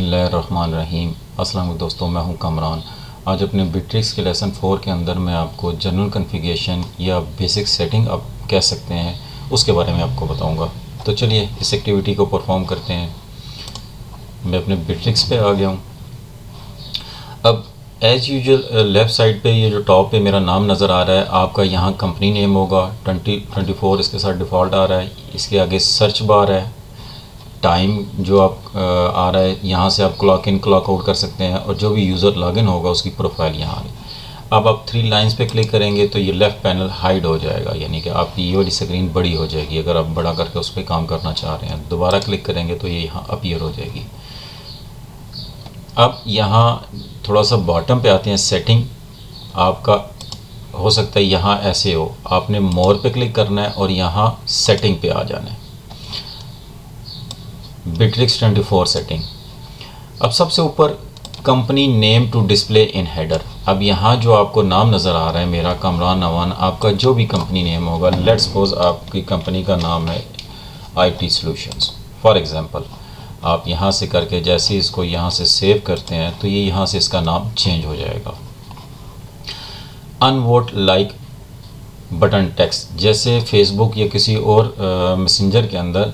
बिस्मिल्लाहिर्रहमानिर्रहीम। अस्सलाम वालेकुम दोस्तों, मैं हूं कमरान। आज अपने बिट्रिक्स के लेसन 4 के अंदर मैं आपको जनरल कॉन्फ़िगरेशन या बेसिक सेटिंग आप कह सकते हैं उसके बारे में आपको बताऊंगा। तो चलिए इस एक्टिविटी को परफॉर्म करते हैं। मैं अपने बिट्रिक्स पे आ गया हूं। अब एज़ यूजुअल लेफ़्ट साइड पे ये जो टॉप पे मेरा नाम नज़र आ रहा है, आपका यहाँ कंपनी नेम होगा 2024 इसके साथ डिफ़ॉल्ट आ रहा है। इसके आगे सर्च बार है, टाइम जो आप आ रहा है, यहाँ से आप क्लॉक इन क्लॉक आउट कर सकते हैं और जो भी यूज़र लॉगिन होगा उसकी प्रोफाइल यहाँ आ रही। अब आप 3 लाइंस पे क्लिक करेंगे तो ये लेफ़्ट पैनल हाइड हो जाएगा, यानी कि आपकी ये वाली स्क्रीन बड़ी हो जाएगी। अगर आप बड़ा करके उस पर काम करना चाह रहे हैं, दोबारा क्लिक करेंगे तो ये यहाँ अपीयर हो जाएगी। अब यहाँ थोड़ा सा बॉटम पे आते हैं, सेटिंग आपका हो सकता है यहाँ ऐसे हो, आपने मोर पे क्लिक करना है और यहाँ सेटिंग पे आ जाना है, बिट्रिक्स 24 सेटिंग। अब सबसे ऊपर company name to display in header. अब यहाँ जो आपको नाम नज़र आ रहा है मेरा कमरान नवान, आपका जो भी कंपनी नेम होगा, लेट्स सपोज आपकी कंपनी का नाम है IT सॉल्यूशंस फॉर एग्जांपल, आप यहाँ से करके जैसे इसको यहाँ से सेव करते हैं तो ये यहाँ से इसका नाम चेंज हो जाएगा। अनवोट लाइक बटन टेक्स्ट, जैसे फेसबुक या किसी और मैसेंजर के अंदर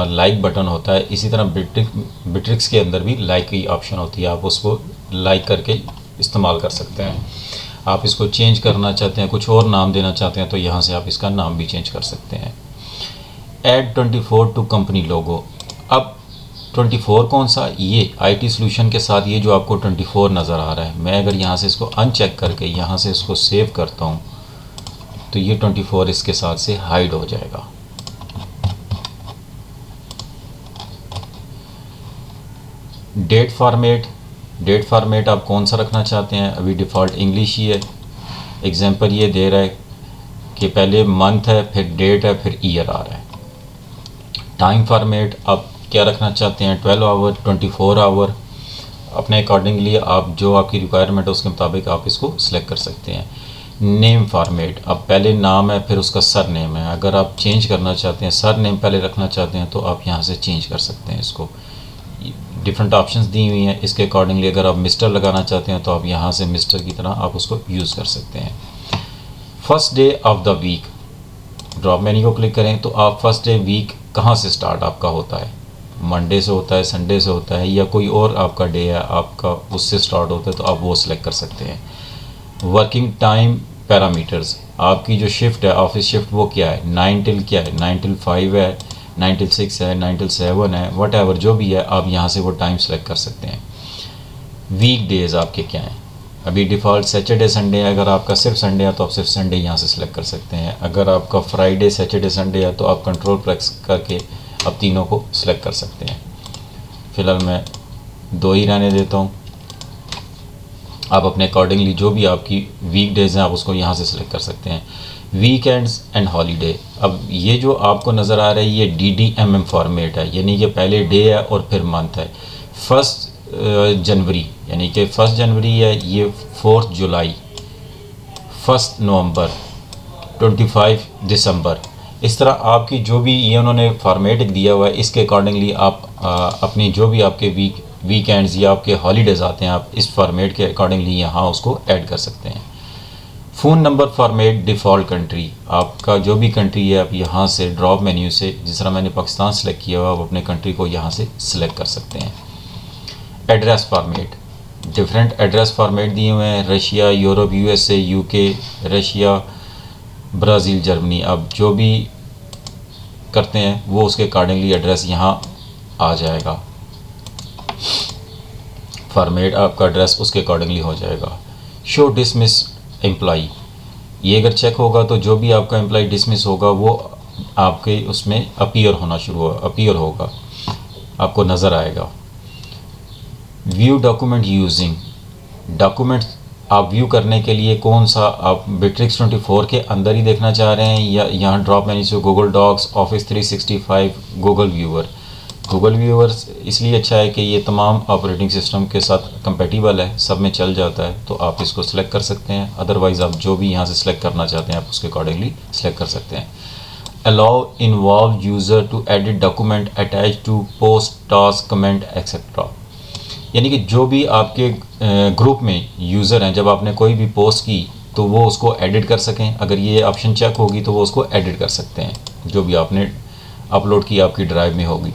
लाइक बटन होता है, इसी तरह बिट्रिक्स के अंदर भी लाइक की ऑप्शन होती है। आप उसको लाइक करके इस्तेमाल कर सकते हैं। आप इसको चेंज करना चाहते हैं, कुछ और नाम देना चाहते हैं तो यहाँ से आप इसका नाम भी चेंज कर सकते हैं। Add 24 to company logo. अब 24 कौन सा, ये IT सॉल्यूशन के साथ ये जो आपको 24 नज़र आ रहा है, मैं अगर यहाँ से इसको अनचेक करके यहाँ से इसको सेव करता हूँ तो ये 24 इसके साथ से हाइड हो जाएगा। डेट फॉर्मेट आप कौन सा रखना चाहते हैं, अभी डिफ़ॉल्ट इंग्लिश ही है। एग्जांपल ये दे रहा है कि पहले मंथ है, फिर डेट है, फिर ईयर आ रहा है। टाइम फॉर्मेट आप क्या रखना चाहते हैं, 12 आवर, 24 आवर, अपने अकॉर्डिंगली आप जो आपकी रिक्वायरमेंट है उसके मुताबिक आप इसको सिलेक्ट कर सकते हैं। नेम फॉर्मेट, अब पहले नाम है फिर उसका सर नेम है, अगर आप चेंज करना चाहते हैं, सर नेम पहले रखना चाहते हैं तो आप यहाँ से चेंज कर सकते हैं। इसको डिफरेंट ऑप्शंस दी हुई हैं, इसके अकॉर्डिंगली अगर आप मिस्टर लगाना चाहते हैं तो आप यहाँ से मिस्टर की तरह आप उसको यूज़ कर सकते हैं। First day of the week, drop menu को क्लिक करें तो आप फर्स्ट डे वीक कहाँ से स्टार्ट आपका होता है, मंडे से होता है, संडे से होता है, या कोई और आपका डे है आपका उससे स्टार्ट होता है तो आप वो सिलेक्ट कर सकते हैं। वर्किंग टाइम पैरामीटर्स, आपकी जो शिफ्ट है ऑफिस शिफ्ट वो क्या है, 9 till क्या है, 9 till 5 है, 9 till 6 है, 9 till 7 है, वट एवर जो भी है आप यहाँ से वो टाइम सेलेक्ट कर सकते हैं। वीक डेज़ आपके क्या हैं, अभी डिफ़ॉल्ट सैटरडे संडे है, अगर आपका सिर्फ संडे है तो आप सिर्फ संडे यहाँ से सिलेक्ट कर सकते हैं। अगर आपका फ्राइडे सैटरडे संडे है तो आप कंट्रोल प्रेस करके आप तीनों को सिलेक्ट कर सकते हैं। फ़िलहाल मैं 2 ही रहने देता हूँ। आप अपने अकॉर्डिंगली जो भी आपकी वीक डेज़ हैं आप उसको यहाँ से सिलेक्ट कर सकते हैं। वीकेंड्स एंड हॉलीडे, अब ये जो आपको नज़र आ रहा है ये DDMM फॉर्मेट है, यानी कि पहले डे है और फिर मंथ है। 1 जनवरी यानी कि 1 जनवरी है, ये 4 जुलाई, 1 नवंबर, 25 दिसंबर, इस तरह आपकी जो भी ये उन्होंने फॉर्मेट दिया हुआ है इसके अकॉर्डिंगली आप अपनी जो भी आपके वीकेंड्स या आपके हॉलीडेज़ आते हैं आप इस फॉर्मेट के अकॉर्डिंगली यहाँ उसको ऐड कर सकते हैं। Phone number format default country, आपका जो भी कंट्री है आप यहाँ से ड्रॉप मेन्यू से, जिस तरह मैंने पाकिस्तान सेलेक्ट किया हुआ, आप अपने कंट्री को यहाँ से सिलेक्ट कर सकते हैं। Address format, different address format दिए हुए हैं, Russia, Europe, USA, UK, Russia, Brazil, Germany, आप जो भी करते हैं वो उसके अकॉर्डिंगली एड्रेस यहाँ आ जाएगा। फॉर्मेट आपका एड्रेस उसके अकॉर्डिंगली हो जाएगा। शो डिसमिस एम्प्लॉई, ये अगर चेक होगा तो जो भी आपका एम्प्लॉई डिसमिस होगा वो आपके उसमें अपीयर होगा, आपको नज़र आएगा। व्यू डॉक्यूमेंट यूजिंग, डॉक्यूमेंट्स आप व्यू करने के लिए कौन सा आप बिट्रिक्स 24 के अंदर ही देखना चाह रहे हैं या यहाँ ड्रॉप मेन्यू से Google Docs, office 365, Google viewer. Google viewer इसलिए अच्छा है कि ये तमाम ऑपरेटिंग सिस्टम के साथ कंपेटिबल है, सब में चल जाता है, तो आप इसको सिलेक्ट कर सकते हैं। अदरवाइज़ आप जो भी यहाँ से सिलेक्ट करना चाहते हैं आप उसके अकॉर्डिंगली सिलेक्ट कर सकते हैं। Allow involve user to edit document attach to post task comment etcetera, यानी कि जो भी आपके ग्रुप में यूज़र हैं, जब आपने कोई भी पोस्ट की तो वो उसको एडिट कर सकें। अगर ये ऑप्शन चेक होगी तो वो उसको एडिट कर सकते हैं, जो भी आपने अपलोड की आपकी ड्राइव में होगी।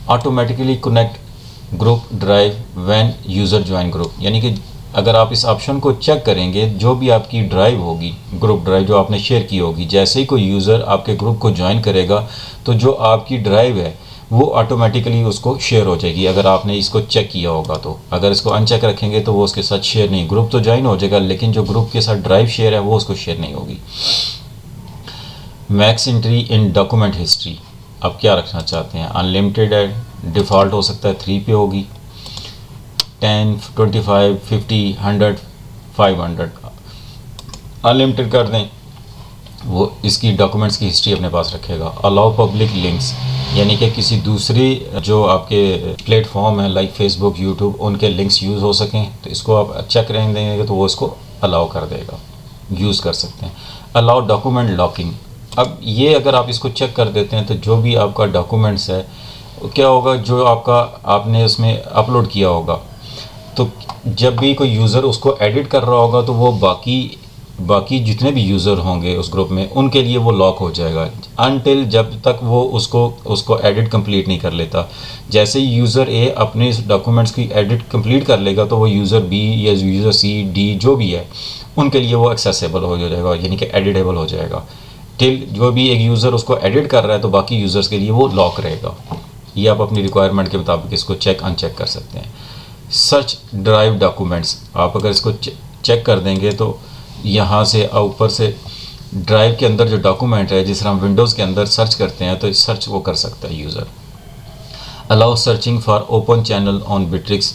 Automatically connect group drive when user join group, यानी कि अगर आप इस ऑप्शन को चेक करेंगे, जो भी आपकी ड्राइव होगी, ग्रुप ड्राइव जो आपने शेयर की होगी, जैसे ही कोई यूज़र आपके ग्रुप को ज्वाइन करेगा तो जो आपकी ड्राइव है वो ऑटोमेटिकली उसको शेयर हो जाएगी, अगर आपने इसको चेक किया होगा तो। अगर इसको अनचेक रखेंगे तो वो उसके साथ शेयर नहीं, ग्रुप तो ज्वाइन हो जाएगा लेकिन जो ग्रुप के साथ ड्राइव शेयर है वो उसको शेयर नहीं होगी। Max entry in document history, आप क्या रखना चाहते हैं? अनलिमिटेड है, डिफ़ॉल्ट हो सकता है 3 पे होगी, 10, 25, 50, 100, 500 अनलिमिटेड कर दें, वो इसकी डॉक्यूमेंट्स की हिस्ट्री अपने पास रखेगा। अलाउ पब्लिक लिंक्स, यानी कि किसी दूसरी जो आपके प्लेटफॉर्म है लाइक फेसबुक, यूट्यूब, उनके लिंक्स यूज़ हो सकें तो इसको आप चेक रहें देंगे तो वो इसको अलाउ कर देगा, यूज़ कर सकते हैं। अलाउ डॉक्यूमेंट लॉकिंग, अब ये अगर आप इसको चेक कर देते हैं तो जो भी आपका डॉक्यूमेंट्स है क्या होगा, जो आपने उसमें अपलोड किया होगा, तो जब भी कोई यूज़र उसको एडिट कर रहा होगा तो वो बाकी जितने भी यूज़र होंगे उस ग्रुप में उनके लिए वो लॉक हो जाएगा अनटिल जब तक वो उसको एडिट कंप्लीट नहीं कर लेता। जैसे ही यूज़र ए अपने इस डॉक्यूमेंट्स की एडिट कंप्लीट कर लेगा तो वो यूज़र बी या यूज़र सी, डी जो भी है उनके लिए वो एक्सेसिबल हो जाएगा, यानी कि एडिटेबल हो जाएगा। टिल जो भी एक यूज़र उसको एडिट कर रहा है तो बाकी यूज़र्स के लिए वो लॉक रहेगा। ये आप अपनी रिक्वायरमेंट के मुताबिक इसको चेक अनचेक कर सकते हैं। सर्च ड्राइव डॉक्यूमेंट्स, आप अगर इसको चेक कर देंगे तो यहाँ से ऊपर से ड्राइव के अंदर जो डॉक्यूमेंट है, जिस तरह हम विंडोज़ के अंदर सर्च करते हैं तो सर्च वो कर सकता है user. Allow searching for open channel on Bitrix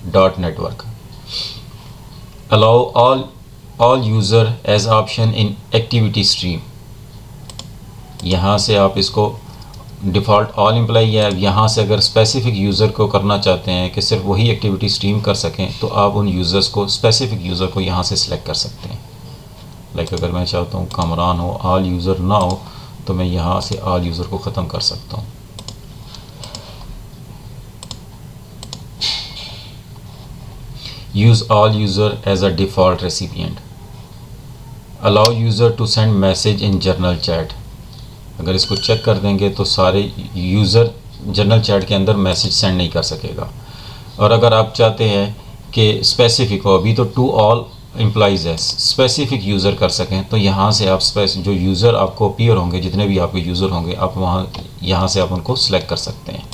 dot network, allow all user as option in activity stream, यहाँ से आप इसको डिफ़ॉल्ट ऑल एम्प्लॉई है, यहाँ से अगर स्पेसिफिक यूज़र को करना चाहते हैं कि सिर्फ वही एक्टिविटी स्ट्रीम कर सकें तो आप उन यूज़र्स को, स्पेसिफिक यूज़र को यहाँ से सिलेक्ट कर सकते हैं। लाइक अगर मैं चाहता हूँ कामरान हो, ऑल यूज़र ना हो, तो मैं यहाँ से ऑल यूज़र को ख़त्म कर सकता हूँ। Use all user as a default recipient, allow user to send message in general chat, अगर इसको चेक कर देंगे तो सारे यूज़र जनरल चैट के अंदर मैसेज सेंड नहीं कर सकेगा। और अगर आप चाहते हैं कि स्पेसिफिक हो, अभी तो टू ऑल एम्प्लॉइज़ है, स्पेसिफिक यूज़र कर सकें तो यहाँ से आप जो यूज़र आपको अपीयर होंगे, जितने भी आपके यूज़र होंगे, आप यहाँ से आप उनको सिलेक्ट कर सकते हैं।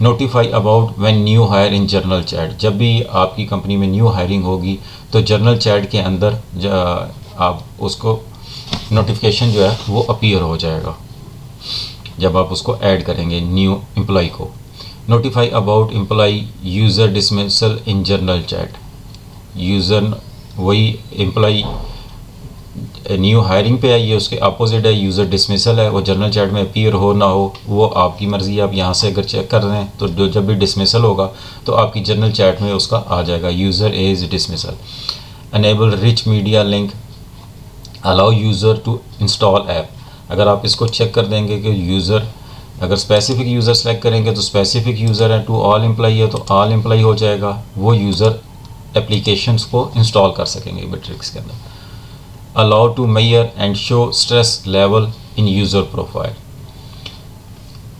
Notify about when new hire in general chat, जब भी आपकी कंपनी में न्यू हायरिंग होगी तो जर्नल चैट के अंदर आप उसको नोटिफिकेशन जो है वो अपीयर हो जाएगा जब आप उसको ऐड करेंगे न्यू एम्प्लॉय को। Notify about employee user dismissal in general chat, user वही एम्प्लॉय न्यू हायरिंग पे है, ये उसके अपोजिट है, यूज़र डिसमिसल है, वो जर्नल चैट में अपीयर हो ना हो वो आपकी मर्ज़ी है। आप यहाँ से अगर चेक कर रहे हैं तो जब भी डिसमिसल होगा तो आपकी जर्नल चैट में उसका आ जाएगा user is dismissal. Enable rich media link, allow user to install app, अगर आप इसको चेक कर देंगे कि यूज़र, अगर स्पेसिफिक यूज़र सेलेक्ट करेंगे तो स्पेसिफिक यूज़र है, टू ऑल एम्प्लॉई है तो ऑल एम्प्लॉई हो जाएगा, वो यूज़र एप्लीकेशंस को इंस्टॉल कर सकेंगे बिट्रिक्स के अंदर। Allow to measure and show stress level in user profile,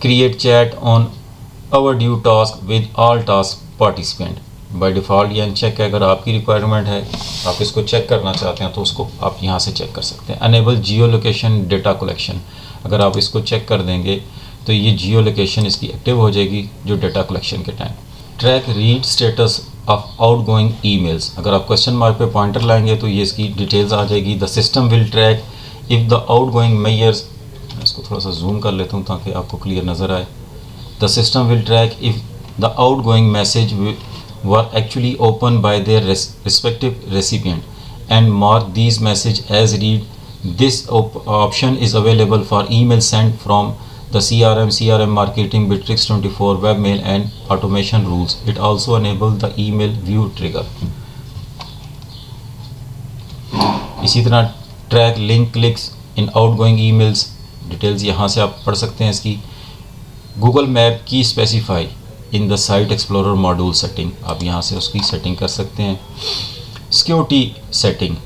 create chat on overdue task with all task participant, by default ये अनचेक है, अगर आपकी रिक्वायरमेंट है आप इसको चेक करना चाहते हैं तो उसको आप यहाँ से चेक कर सकते हैं। Enable geolocation data collection, अगर आप इसको चेक कर देंगे तो ये जियो लोकेशन इसकी एक्टिव हो जाएगी जो डेटा कलेक्शन के time. Track read status of outgoing emails, अगर आप क्वेश्चन मार्क पे पॉइंटर लाएंगे तो ये इसकी डिटेल्स आ जाएगी। The system will track if the outgoing measures, मैं इसको थोड़ा सा जूम कर लेता हूँ ताकि आपको क्लियर नज़र आए। The system will track if the outgoing message were actually opened by their respective recipient and mark these message as read. This option is available for email sent from the CRM marketing Bitrix 24 webmail and automation rules. It also enables the email view trigger. इसी तरह track link clicks इन outgoing emails, details यहाँ से आप पढ़ सकते हैं इसकी। Google map की specify, in the site explorer module setting, आप यहाँ से उसकी सेटिंग कर सकते हैं। Security setting,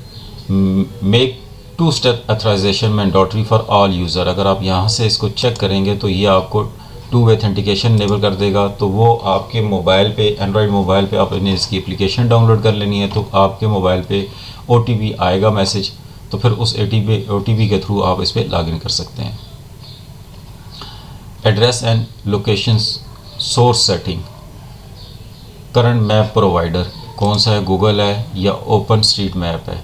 make 2 step authorisation mandatory for all user. अगर आप यहाँ से इसको चेक करेंगे तो ये आपको 2 वे ऑथेंटिकेशन इनेबल कर देगा। तो वो आपके मोबाइल पे, एंड्रॉयड मोबाइल पे आपने इसकी एप्लीकेशन डाउनलोड कर लेनी है, तो आपके मोबाइल पे OTP आएगा मैसेज, तो फिर उस OTP के थ्रू आप इस पर लॉगिन कर सकते हैं। Address and location source setting, current map provider कौन सा है, गूगल है या ओपन स्ट्रीट मैप है,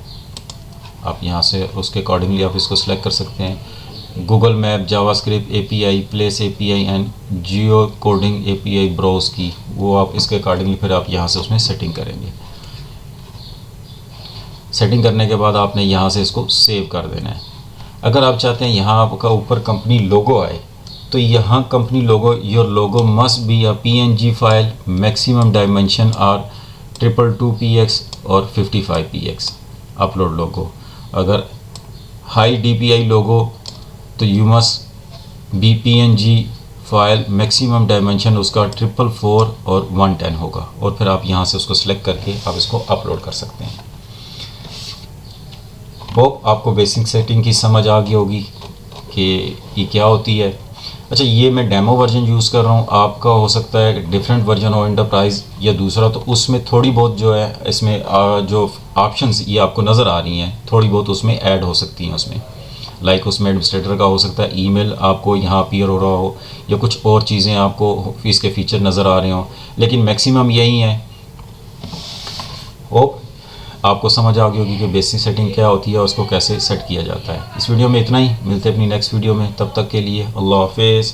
आप यहाँ से उसके अकॉर्डिंगली आप इसको सिलेक्ट कर सकते हैं। Google map, JavaScript API, place API and geocoding API browser key, वो आप इसके अकॉर्डिंगली फिर आप यहाँ से उसमें सेटिंग करेंगे। सेटिंग करने के बाद आपने यहाँ से इसको सेव कर देना है। अगर आप चाहते हैं यहाँ आपका ऊपर कंपनी लोगो आए, तो यहाँ company logo, your logo must be a PNG file, maximum dimension are 222px और 55px अपलोड लोगो। अगर हाई DPI लोगो तो you must be PNG file, maximum dimension उसका 444 और 110 होगा, और फिर आप यहाँ से उसको सिलेक्ट करके आप इसको अपलोड कर सकते हैं। होप आपको बेसिक सेटिंग की समझ आ गई होगी कि ये क्या होती है। अच्छा, ये मैं डेमो वर्जन यूज़ कर रहा हूँ, आपका हो सकता है डिफरेंट वर्जन हो, एंटरप्राइज या दूसरा, तो उसमें थोड़ी बहुत जो है इसमें जो ऑप्शंस ये आपको नज़र आ रही हैं, थोड़ी बहुत उसमें ऐड हो सकती हैं उसमें। लाइक उसमें एडमिनिस्ट्रेटर का हो सकता है ईमेल आपको यहाँ अपीयर हो रहा हो, या कुछ और चीज़ें आपको इसके फीचर नज़र आ रहे हों, लेकिन मैक्सिमम यही है। होप आपको समझ आ गई होगी कि बेसिक सेटिंग क्या होती है और उसको कैसे सेट किया जाता है। इस वीडियो में इतना ही, मिलते हैं अपनी नेक्स्ट वीडियो में, तब तक के लिए अल्लाह हाफिज़।